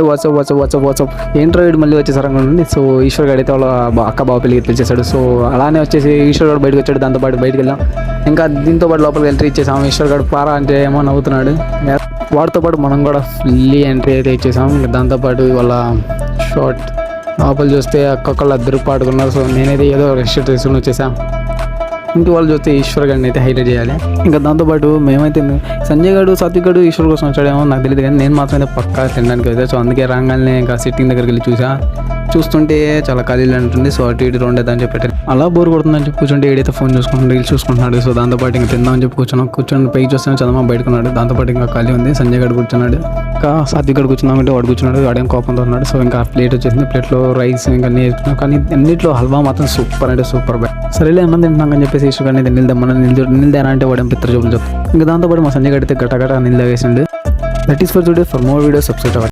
WhatsApp ఏంట్రో వీడు మళ్ళీ వచ్చేసారు అనుకోండి. సో ఈశ్వర్ గారు అయితే వాళ్ళ అక్క బావ పెళ్ళికి పిలిచేశాడు. సో అలానే వచ్చేసి ఈశ్వర్ గారు బయటకు వచ్చాడు. దాంతోపాటు బయటకు వెళ్ళాం. ఇంకా దీంతో పాటు లోపలికి ఎంట్రీ ఇచ్చేసాం. ఈశ్వర్ గారు పారా అంటే ఏమో నవ్వుతున్నాడు. వాడితో పాటు మనం కూడా ఫుల్లీ ఎంట్రీ అయితే ఇచ్చేసాం. దాంతోపాటు వాళ్ళ షార్ట్ లోపల చూస్తే ఒక్కొక్కళ్ళు అద్దరు పాడుకున్నారు. సో నేనైతే ఏదో రెస్ట్ తీసుకుని వచ్చేసాం. ఇంటి వాళ్ళు చూస్తే ఈశ్వర్ గారిని అయితే హైలైట్ చేయాలి. ఇంకా దాంతోపాటు మేమైతే సంజయ్ గారు సాత్విక్ గారు ఈశ్వర్ కోసం వచ్చాడేమో నాకు తెలియదు, కానీ నేను మాత్రం అయితే పక్కా తినడానికి అయితే. సో అందుకే రాగానే ఇంకా సిట్టింగ్ దగ్గరికి వెళ్ళి చూస్తుంటే చాలా ఖాళీలు ఉంటుంది. సో అటు ఇటు రెండేదని చెప్పి అలా బోర్ కొడుతుందని చెప్పి కూర్చుంటే ఏడైతే ఫోన్ చూసుకుంటున్నాడు, రీల్స్ చూసుకుంటున్నాడు. సో దాంతోపాటు ఇంకా తిందామని చెప్పి కూర్చొని పైకి చూస్తాను చదవమా బయటకున్నాడు. దాంతోపాటు ఇంకా ఖాళీ ఉంది. సంజయ్ గారు కూర్చున్నాడు. ఇంకా సాత్విక్ గారు కూర్చున్నామంటే వాడు కూర్చున్నాడు. వాడేం కోపంతో ఉన్నాడు. సో ఇంకా ప్లేట్ వచ్చేసింది. ప్లేట్లో రైస్ ఇంకా నేర్చుకున్నాం, కానీ అన్నింటిలో హల్వా మాత్రం సూపర్ అంటే సూపర్ బాయ్. సరేలే అన్నం తింటున్నాం అని చెప్పేసి ఈశ్వర్ గారిని నిల్దారా అంటే వాడు పిత్ర చూపులు చెప్తాం. ఇంకా దాంతోపాటు మా సంజయ్ గారు అయితే గట్టగట్ట నిల్దా వేసిండు. That is for today. For more videos subscribe.